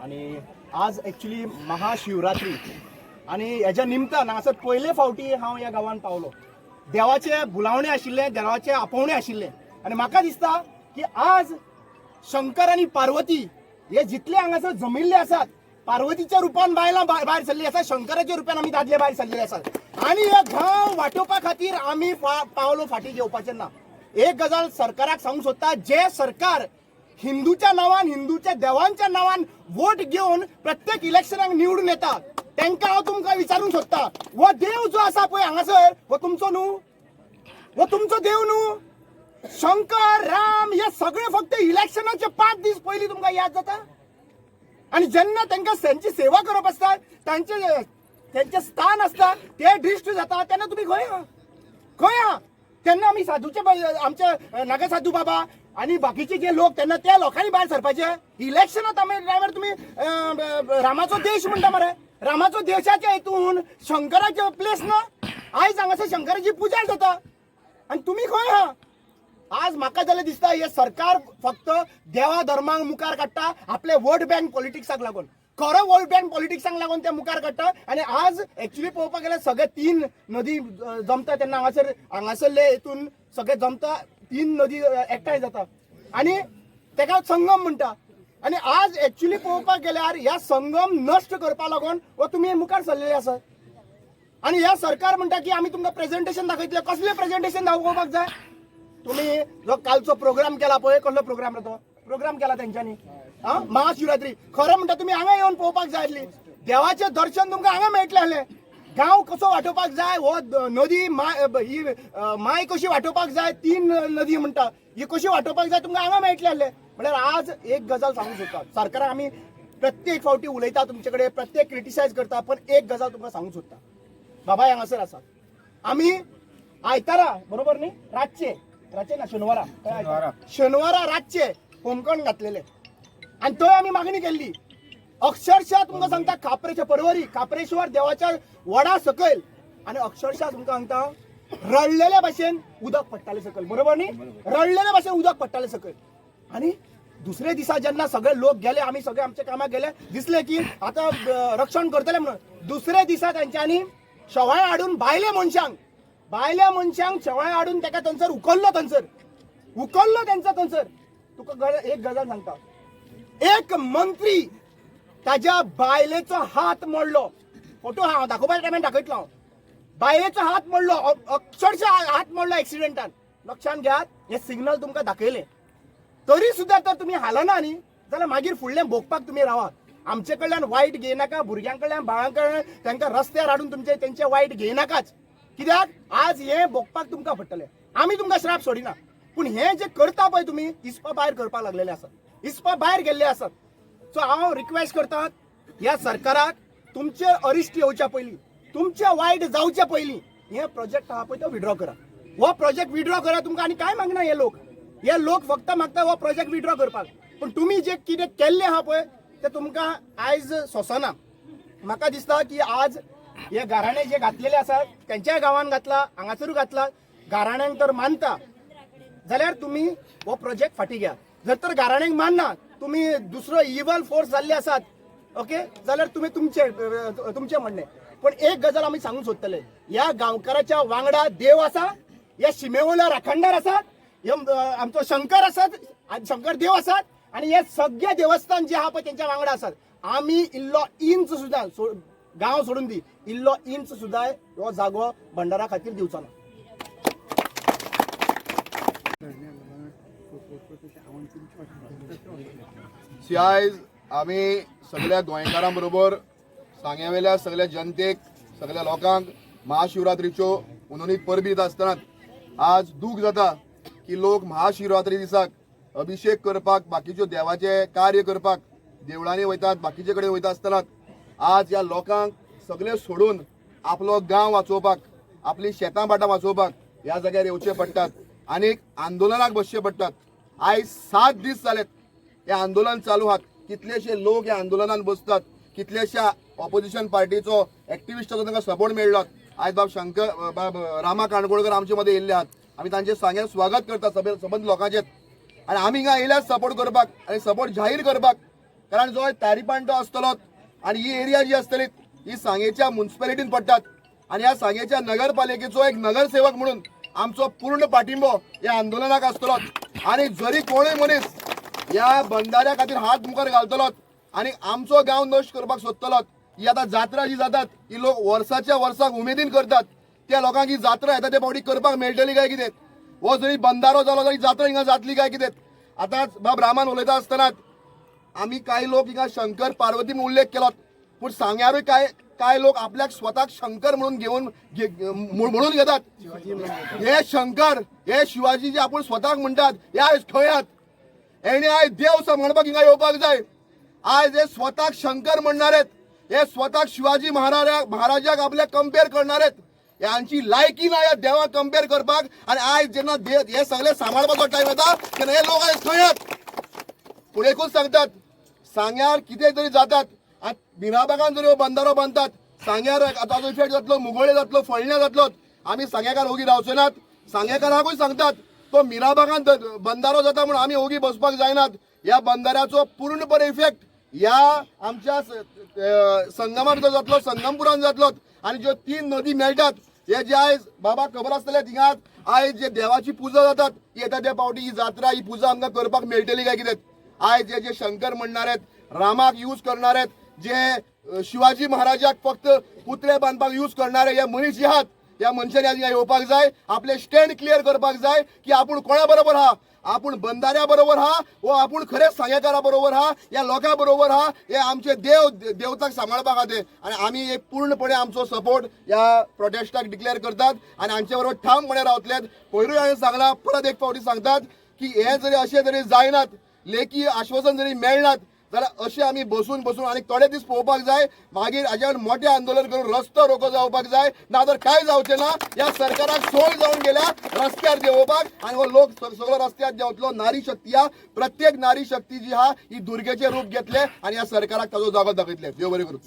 आणि आज ॲक्च्युली महाशिवरात्री आणि हेच्या निमतान असं पयले फावटी हांव ह्या गांवांत पावलो. देवाचे बुलावणे आशिल्ले, देवाचे आपोवणे आशिल्ले आणि म्हाका दिसता की आज शंकर आणि पार्वती हे जितले हांगासर जमिल्ले आसात, पार्वतीच्या रुपान बायलां भायर सरली आसात, शंकराच्या रुपान आमी दादले भायर सरलेले आसात आणि हे गांव वाटोवपा खातीर आमी पावलो फाटी घेवपाचें ना. एक गजाल सरकाराक सांगूंक सोदता, जे सरकार हिंदूच्या नांवान, हिंदूच्या देवांच्या नांवान वोट घेवन प्रत्येक इलेक्शनाक निवडून येता, तांकां हांव तुमकां विचारूंक सोदता, हो देव जो आसा पळय हांगासर, हो तुमचो न्हू? हो तुमचो देव न्हू? शंकर, राम हे सगळे फक्त इलेक्शनाचे 5 दीस पयलीं तुमकां याद जाता आणि जेन्ना तांकां तांची सेवा करप आसता, त्यांचे स्थान असता, ते ड्रिश्ट जाता, तेन्ना तुमी खंय आहा? तेन्ना आमी साधूचे आमचे नागा साधू बाबा आणि बाकीचे जे लोक त्यांना त्या लोकांनी भायर सरपाचे. इलेक्शनात टायमार तुम्ही रामाचो देश म्हणटा मरे, रामाचो देशाच्या हेतून शंकराचे प्लेस ना. आयज हांगासर शंकराची पुजा जाता आणि तुम्ही खंय आहा? आज म्हाका जाल्यार दिसता हे सरकार फक्त देवा धर्मांक मुखार काडटा, आपले वोट बँक पॉलिटिक्साक लागून. खरो वोट बँक पॉलिटिक्साक लागून ते मुखार काडटा आणि आज ऍक्च्युली पळोवपाक गेल्यार सगळे 3 नदी जमता तेन्ना हांगासरले हेतून सगळे जमता, 3 नदी एकठांय जाता आणि तेका संगम म्हणटा. आणि आज ऍक्च्युली पळोवपाक गेल्यार ह्या संगम नष्ट करपा लागून व तुमी मुखार सरलेले आसात आणि ह्या सरकार म्हणटा की आमी तुमकां प्रेझेंटेशन दाखयतले. कसले प्रेझेंटेशन दाखोवपाक जाय? तुम्ही जो कालचो प्रोग्राम केला पळय, कसलो प्रोग्राम तो प्रोग्राम केला तेंच्यांनी महाशिवरात्री. खरं म्हणटा तुम्ही हांगा येवन पळोवपाक जाय आसली. देवाचें दर्शन तुमकां हांगा मेळटलें आहलें. गांव कसो वांटोवपाक जाय, हो नदी ही माय कशी वांटोवपाक जाय, 3 नदी म्हणटा ही कशी वांटोवपाक जाय तुमकां हांगा मेळटलें आहलें. म्हळ्यार आज एक गजाल सांगूंक सोदता, सरकाराक आमी प्रत्येक फावटी उलयता तुमचे कडेन, प्रत्येक क्रिटिसायज करता, पण एक गजाल तुमकां सांगूंक सोदता. बाबा हांगासर आसा आमी आयतारा बरोबर न्ही, रातचे ना शेनवारा रातचे होमकण घातलेले आणि थंय आमी मागणी केल्ली. अक्षरशः तुमकां सांगता खापरेच्या परवरी, खापरेश्वर देवाच्या वडा सकयल आणि अक्षरशः तुमकां सांगता रडलेल्या भाशेन उदक पडटाले सकयल, बरोबर न्ही? रडलेल्या भाशेन उदक पडटाले सकयल. आणि दुसरे दिसा जेन्ना सगळे लोक गेले, आमी सगळे आमच्या कामाक गेले, दिसले की आता रक्षण करतले म्हणून. दुसरे दिसा तांच्यांनी शेवाळे हाडून भायल्या मनशांक शेवाळे हाडून ताका थंयसर उखल्लो त्यांचा थंयसर. तुका एक गजाल सांगता, एक मंत्री ताज्या बायलेचो हात मोडलो. फोटो हांव दाखोवपाच्या टायमार दाखयतलो हांव. बायलेचो हात मोडलो, अक्षरशः हात मोडलो एक्सिडेंटान. लक्षात घेयात, हे सिग्नल तुमकां दाखयले तरी सुद्दां तर तुम्ही हालना न्ही, जाल्यार मागीर फुडलें भोगपाक तुम्ही रावा. आमचे कडल्यान वायट घेयनाका, भुरग्यां कडल्यान बाळां कडल्यान तांकां रस्त्यार हाडून तेंचे वायट घेयनाकाच. कित्याक आज हे भोगपाक तुमकां पडटलें. आमी तुमकां श्राप सोडिना, पूण हे जे करता पळय तुमी इस्पा भायर करपाक लागलेले आसात, इस्पा भायर गेल्ले आसात. सो हांव रिक्वेस्ट करता ह्या सरकाराक, तुमचे अरिश्ट येवच्या पयलीं, तुमचे वायट जावच्या पयलीं हे प्रोजेक्ट आहा पळय तो विड्रॉ करा. हो प्रोजेक्ट विड्रॉ करा. तुमकां आनी काय मागना हे लोक फक्त मागता हो प्रोजेक्ट विड्रॉ करपाक. पण तुमी जे कितें केल्लें आहा पळय ते तुमकां आयज सोंसना. म्हाका दिसता की आज हे गाराणे जे घातलेले आसात त्यांच्या गांवांत घातला, हांगासरू घातला. गाराण्यांक तर मानता जाल्यार तुम्ही हो प्रोजेक्ट फाटी घ्या. जर तर गाराण्यांक मानना, तुम्ही दुसरो इवल फोर्स जाल्ले आसात, ओके, जाल्यार तुम्ही तुमचे म्हणणे. पण एक गजाल आमी सांगूंक सोदतले, ह्या गांवकाराच्या वांगडा देव आसा, ह्या शिमेवयलो राखणदार आसात, आमचो शंकर आसात, शंकर देव आसात आणि हे सगळे देवस्थान जे आहा पळय तेंच्या वांगडा आसात. आमी इल्लो इंच सुद्दां गांव सोडून दी, इल्लो इंच सुद्दां हो जागो भंडारा खातीर दिवचो ना. आयज आमी सगळ्या गोंयकारां बरोबर सांग्यावेल्या सगळ्या जनतेक, सगळ्या लोकांक महाशिवरात्रीच्यो उनुनीत परबीत आसतना आज दूख जाता की लोक महाशिवरात्री दिसाक अभिषेक करपाक, बाकीच्यो देवाचे कार्य करपाक देवळांनी वयतात, बाकीचे कडेन वयता आसतना आज ह्या लोकांक सगळे सोडून आपलो गांव वाचोवपाक, आपली शेतां भाटां वाचोवपाक ह्या जाग्यार येवचे पडटात आनी आंदोलनाक बसचे पडटात. आयज 7 दीस जालेत हे आंदोलन चालू आहात. कितलेशे लोक ह्या आंदोलनात बसतात, कितलेशा ऑपोजिशन पार्टीचो एक्टिविस्टाचो तांकां सपोर्ट मेळ्ळो. आयज बाब रामा काणकोळकर आमचे मदें येयल्ले आहात. आमी तांचे सांग्यान स्वागत करता सबंद लोकांचें. आणि आमी हिंगा येयल्यात सपोर्ट करपाक आणि सपोर्ट जाहीर करपाक, कारण जो तारीपांटो आसतलो आणि ही एरिया जी आसतली ही सांगेच्या म्युन्सिपालिटीन पडटात आणि ह्या सांगेच्या नगरपालिकेचो एक नगरसेवक म्हणून आमचो पूर्ण पाठिंबो या आंदोलनाक आसतलो आणि जरी कोणूय मनीस या बंधाऱ्या खातीर हात मुखार घालतलो आणि आमचो गांव नश्ट करपाक सोदतलो ही आता जात्रा जी जातात ही लोक वर्साच्या वर्साक उमेदीन करतात त्या लोकांक ही जात्रा येता ते फावटी करपाक मेळटली काय कितें हो जरी बंधारो जालो तरी जात्रा हिंगा जातली काय कितें आतांच बाब रामान उलयता आसतना आमी कांय लोक हिंगा शंकर पार्वतीन उल्लेख केलो पूण सांग्यारूय काय लोक आपल्याक स्वताक शंकर म्हणून म्हणून घेतात हे शंकर हे शिवाजी जे आपण स्वताक म्हणतात हे आयज खंय आहात हेणे आयज देव म्हणपाक हिंगा येवपाक जाय आयज हे स्वताक शंकर म्हणणारे हे स्वताक शिवाजी महाराजाक आपल्याक कंपेअर करणारे यांची लायकी ना या देवाक कंपेअर करपाक आणि आयज जेन्ना हे सगळे सांबाळपाचो टाइम येता तेन्ना हे लोक आयज खंय आहात फुडेकूच सांगतात सांग्यार कितें तरी जातात मिराबागान जर बंधारो बांधतात सांग्यार ताजो इफेक्ट जातलो मुगोळे जातलो फळण्या जातलो आमी सांगेकार ओगी रावचे नात सांगेकाराकूय सांगतात तो मिराबागान बंधारो जाता म्हणून आमी ओगी बसपाक जायनात या बंधाऱ्याचो पूर्णपणे इफेक्ट या आमच्या संगमार जो जातलो संगमपुरान जातलो आणि ज्यो 3 नदी मेळटात हे जे आयज बाबा खबर आसतले थिंगात आयज जे देवाची पुजा जातात येता त्या पावटी ही जात्रा ही पुजा आमकां करपाक मेळटली काय कितें आयज जे शंकर म्हणणार आहेत रामाक यूज करणार आहेत जे शिवाजी महाराजाक फक्त पुतळे बांधपाक यूज करणारे हे मनीस जे आहात या मनशांनी आज येवपाक जाय आपले स्टँड क्लियर करपाक जाय की आपण कोणा बरोबर हा आपण बंधाऱ्या बरोबर हा व आपण खरेच सांगेकारा बरोबर हा या लोकां बरोबर हा हे आमचे देवताक सांबाळपाक खातीर आणि आम्ही एक पूर्णपणे आमचो सपोर्ट या प्रोटेस्टाक डिक्लेअर करतात आणि आमचे बरोबर ठामपणे रावतलेत पयरूय हांवें सांगला परत एक फावटी सांगतात की हे जरी अशें जरी जायनात लेखी आश्वासन जरी मेळनात जाल्यार अशें आमी बसून आनी थोडे दीस पळोवपाक जाय मागीर हाज्या मोठें आंदोलन करून रस्तो रोको जावपाक जाय ना तर काय जावचें ना या सरकाराक सोय जावन गेल्या रस्त्यार देंवोवपाक आनी हो लोक सगळो रस्त्यार देंवतलो नारी शक्ती हा प्रत्येक नारी शक्ती जी हा ही दुर्गेचें रूप घेतले आनी ह्या सरकाराक ताजो जागो दाखयतले देव बरें करूं